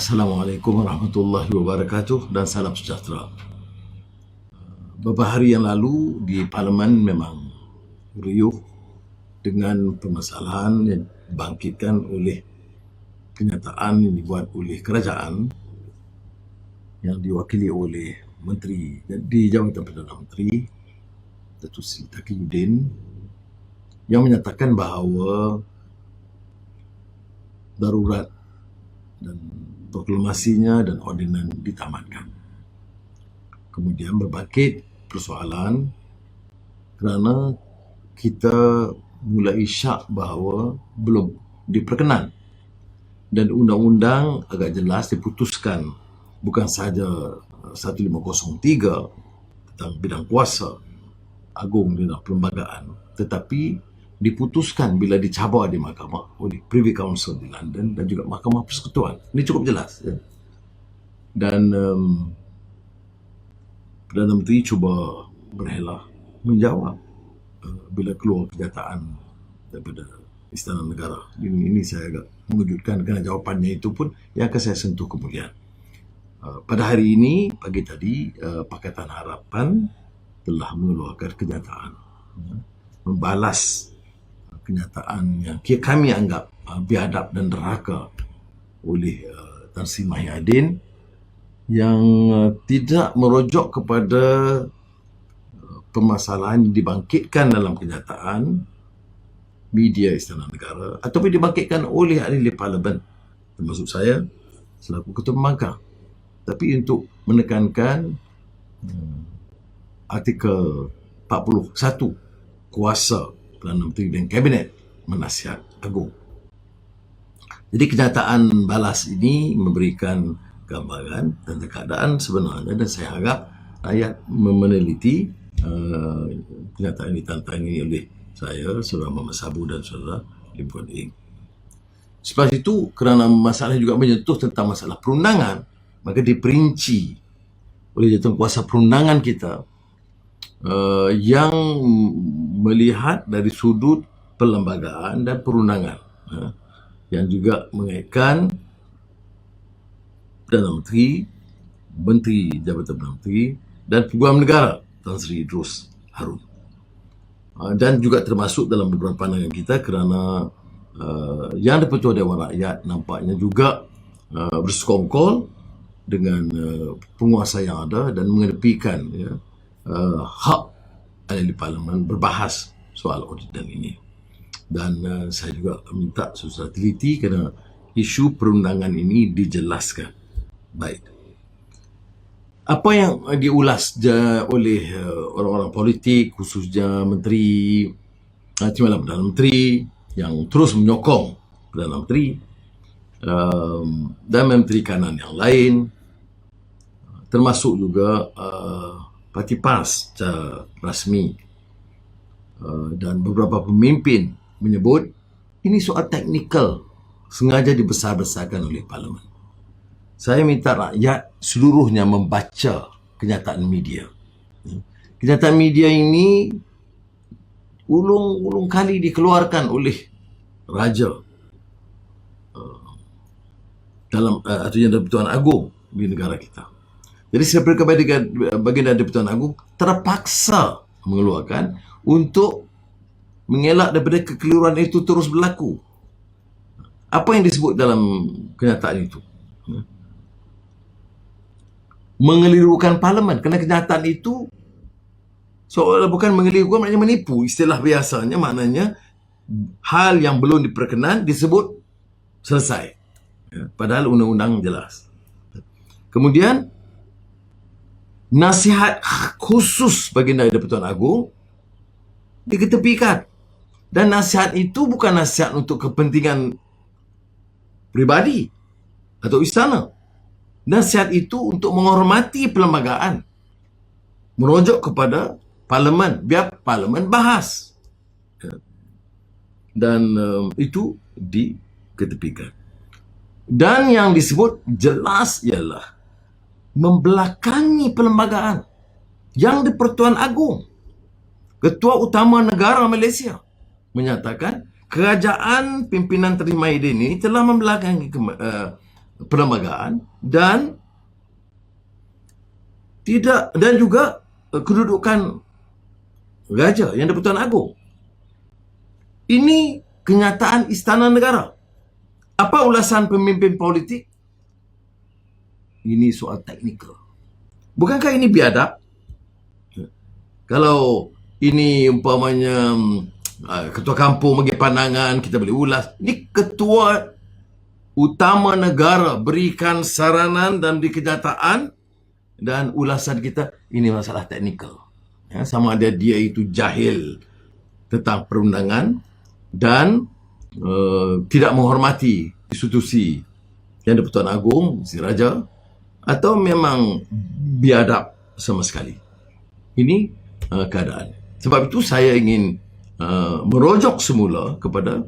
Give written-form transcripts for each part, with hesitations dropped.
Assalamualaikum warahmatullahi wabarakatuh dan salam sejahtera. Beberapa hari yang lalu di Parlimen memang riuh dengan permasalahan yang dibangkitkan oleh kenyataan yang dibuat oleh kerajaan yang diwakili oleh Menteri di Jabatan Perdana Menteri Datuk Seri Taqiyuddin yang menyatakan bahawa darurat dan proklamasinya dan ordinan ditamatkan. Kemudian berbangkit persoalan kerana kita mulai syak bahawa belum diperkenan dan undang-undang agak jelas diputuskan bukan sahaja 1503 tentang bidang kuasa agung di dalam perlembagaan, tetapi diputuskan bila dicabar di mahkamah oleh Privy Council di London dan juga Mahkamah Persekutuan. Ini cukup jelas. Ya. Dan Perdana Menteri cuba berhelah menjawab bila keluar kenyataan daripada Istana Negara. Ini saya agak mengejutkan kerana jawapannya itu pun yang akan saya sentuh kemudian. Pada hari ini, pagi tadi, Pakatan Harapan telah mengeluarkan kenyataan. Membalas kenyataan yang kami anggap biadab dan derhaka oleh Tan Sri Mahyadin yang tidak merujuk kepada permasalahan yang dibangkitkan dalam kenyataan media Istana Negara ataupun dibangkitkan oleh ahli Parlimen termasuk saya selaku Ketua Pembangkang, tapi untuk menekankan artikel 41 kuasa Perdana Menteri dan Kabinet Menasihat Agung. Jadi kenyataan balas ini memberikan gambaran tentang keadaan sebenarnya dan saya harap rakyat meneliti kenyataan ini ditantangi oleh saya, Saudara Muhammad Sabu dan Saudara Lim Kuan Ing. Selepas itu, kerana masalah juga menyentuh tentang masalah perundangan, maka diperinci oleh jawatankuasa perundangan kita yang melihat dari sudut perlembagaan dan perundangan yang juga mengaitkan Perdana Menteri, Menteri Jabatan Perdana Menteri dan Peguam Negara Tan Sri Idrus Harun, dan juga termasuk dalam beberapa pandangan kita kerana yang di-Pertua Dewan Rakyat nampaknya juga bersekongkol dengan penguasa yang ada dan mengedepikan hak ahli Parlimen berbahas soal ordinan ini. Dan saya juga minta saudara teliti kerana isu perundangan ini dijelaskan. Baik. Apa yang diulas oleh orang-orang politik, khususnya Menteri Timbalan Perdana Menteri yang terus menyokong Perdana Menteri dan Menteri Kanan yang lain, termasuk juga Parti PAS secara rasmi dan beberapa pemimpin menyebut ini soal teknikal sengaja dibesar-besarkan oleh Parlimen. Saya minta rakyat seluruhnya membaca kenyataan media. Kenyataan media ini ulung kali dikeluarkan oleh Raja dalam atau yang di-Pertuan Agong di negara kita. Jadi sebagai baginda di-Pertuan Agong terpaksa mengeluarkan untuk mengelak daripada kekeliruan itu terus berlaku. Apa yang disebut dalam kenyataan itu? Mengelirukan Parlimen. Kerana kenyataan itu seolah bukan mengelirukan, maknanya menipu. Istilah biasanya maknanya hal yang belum diperkenan disebut selesai. Padahal undang-undang jelas. Kemudian nasihat khusus baginda di-Pertuan Agong diketepikan. Dan nasihat itu bukan nasihat untuk kepentingan pribadi atau istana. Nasihat itu untuk menghormati perlembagaan. Merujuk kepada Parlimen. Biar Parlimen bahas. Dan itu diketepikan. Dan yang disebut jelas ialah membelakangi perlembagaan yang di-Pertuan Agong. Ketua Utama Negara Malaysia menyatakan kerajaan pimpinan Tan Sri Mahyadin ini telah membelakangi perlembagaan dan juga kedudukan Raja Yang di-Pertuan Agong. Ini kenyataan istana negara. Apa ulasan pemimpin politik? Ini soal teknikal. Bukankah ini biadab? Kalau ini umpamanya ketua kampung bagi pandangan, kita boleh ulas. Ini ketua utama negara berikan saranan dan di kenyataan, dan ulasan kita ini masalah teknikal. Sama ada dia itu jahil tentang perundangan dan tidak menghormati institusi Yang di-Pertuan Agong, si Raja, atau memang biadab sama sekali. Ini keadaan. Sebab itu saya ingin merujuk semula kepada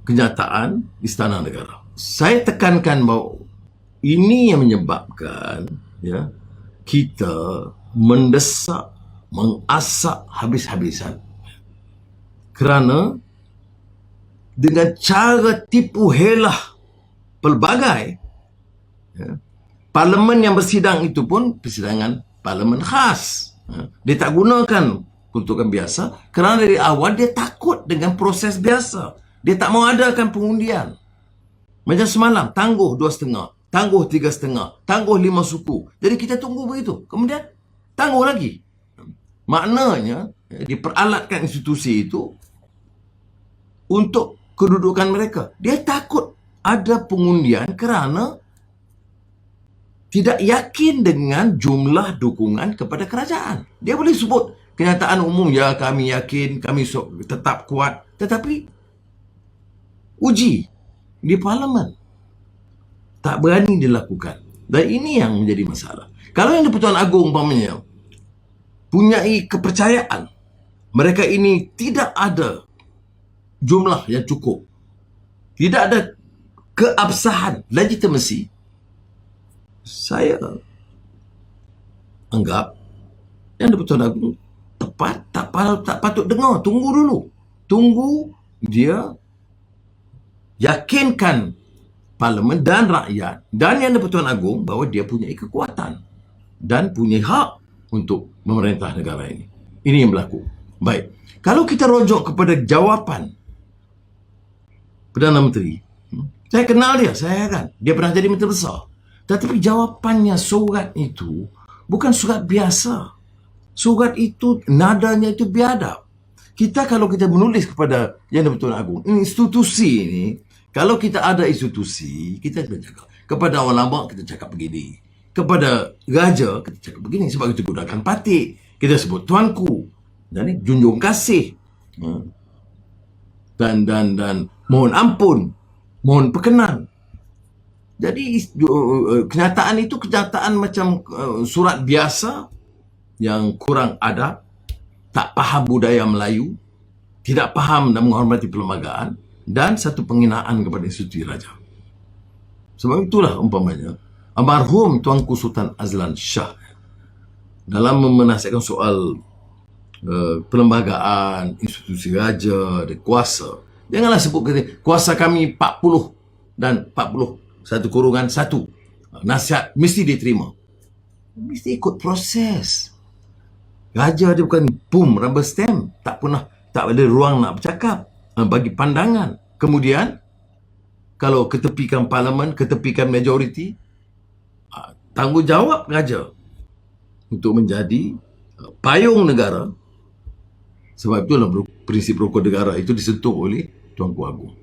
kenyataan istana negara. Saya tekankan bahawa ini yang menyebabkan kita mendesak, mengasak habis-habisan. Kerana dengan cara tipu helah pelbagai, parlimen yang bersidang itu pun persidangan parlimen khas. Dia tak gunakan peruntukan biasa kerana dari awal dia takut dengan proses biasa. Dia tak mau adakan pengundian. Macam semalam, tangguh 2,5, tangguh 3,5, tangguh 5 suku. Jadi kita tunggu begitu. Kemudian tangguh lagi. Maknanya diperalatkan institusi itu untuk kedudukan mereka. Dia takut ada pengundian kerana tidak yakin dengan jumlah dukungan kepada kerajaan. Dia boleh sebut kenyataan umum, ya kami yakin, kami tetap kuat. Tetapi uji di parlimen tak berani dilakukan. Dan ini yang menjadi masalah. Kalau Yang di-Pertuan Agong umpamanya punyai kepercayaan mereka ini tidak ada jumlah yang cukup, tidak ada keabsahan, legitimasi, saya anggap Yang di-Pertuan Agong tak patut dengar. Tunggu dulu. Tunggu dia yakinkan parlimen dan rakyat dan Yang di-Pertuan Agong bahawa dia punya kekuatan dan punya hak untuk memerintah negara ini. Ini yang berlaku. Baik. Kalau kita rujuk kepada jawapan Perdana Menteri, saya kenal dia, saya kan. Dia pernah jadi Menteri Besar. Tetapi jawapannya, surat itu bukan surat biasa. Surat itu, nadanya itu biadab. Kalau kita menulis kepada Yang di-Pertuan Agong, institusi ini, kalau kita ada institusi, kita bercakap. Kepada orang lama, kita cakap begini. Kepada Raja, kita cakap begini. Sebab kita gunakan patik. Kita sebut tuanku. Dan junjung kasih. Dan mohon ampun. Mohon perkenan. Jadi kenyataan itu kenyataan macam surat biasa yang kurang adab, tak faham budaya Melayu, tidak faham dan menghormati perlembagaan, dan satu penghinaan kepada institusi raja. Sebab itulah umpamanya almarhum Tuanku Sultan Azlan Shah dalam menasihatkan soal perlembagaan, institusi raja dan kuasa, janganlah sebut kuasa kami 40 dan 41 1. Nasihat mesti diterima. Mesti ikut proses. Raja dia bukan rubber stamp. Tak ada ruang nak bercakap, bagi pandangan. Kemudian kalau ketepikan parlimen, ketepikan majoriti, tanggungjawab raja untuk menjadi payung negara. Sebab itulah prinsip rukun negara itu disentuh oleh Tuanku Agong.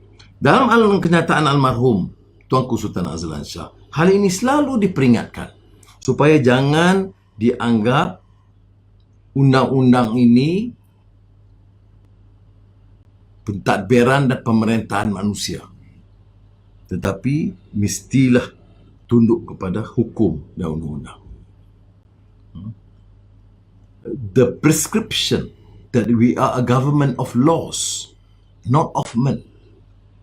Dalam kenyataan almarhum Tuanku Sultan Azlan Shah, hal ini selalu diperingatkan supaya jangan dianggap undang-undang ini pentadbiran dan pemerintahan manusia. Tetapi mestilah tunduk kepada hukum dan undang-undang. The prescription that we are a government of laws, not of men,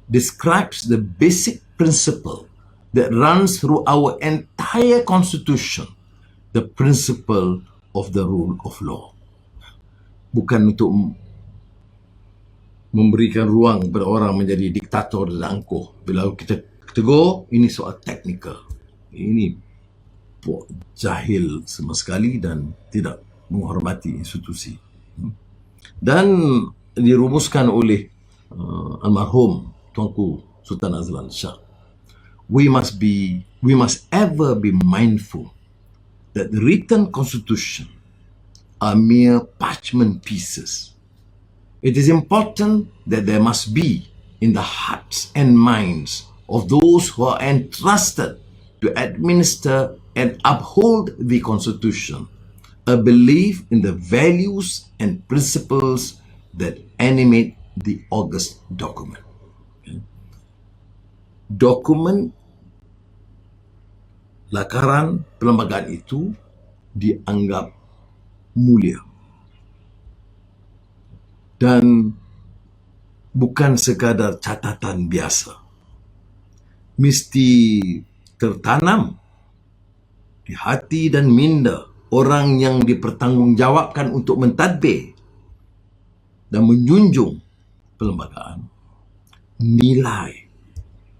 describes the basic principle that runs through our entire constitution, the principle of the rule of law. Bukan untuk memberikan ruang kepada orang menjadi diktator dan angkuh. Bila kita tegur, ini soal teknikal. Ini jahil sama sekali dan tidak menghormati institusi. Dan dirumuskan oleh almarhum Tuanku Sultan Azlan Shah. We must ever be mindful that the written constitution are mere parchment pieces. It is important that there must be in the hearts and minds of those who are entrusted to administer and uphold the Constitution a belief in the values and principles that animate the august document. Dokumen lakaran perlembagaan itu dianggap mulia dan bukan sekadar catatan biasa. Mesti tertanam di hati dan minda orang yang dipertanggungjawabkan untuk mentadbir dan menjunjung perlembagaan, nilai,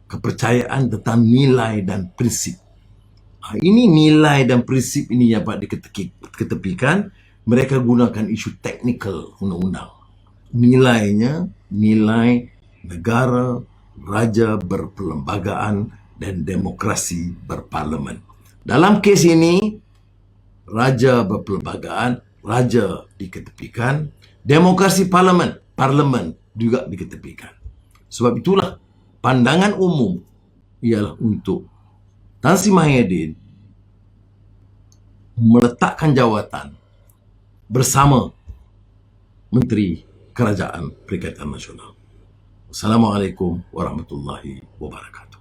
kepercayaan tentang nilai dan prinsip. Ini nilai dan prinsip ini yang dapat diketepikan. Mereka gunakan isu teknikal undang-undang. Nilainya, nilai negara, raja berperlembagaan dan demokrasi berparlimen. Dalam kes ini, raja berperlembagaan, raja diketepikan, demokrasi parlimen juga diketepikan. Sebab itulah pandangan umum ialah untuk Tan Sri Mahidin meletakkan jawatan bersama Menteri Kerajaan Perikatan Nasional. Assalamualaikum warahmatullahi wabarakatuh.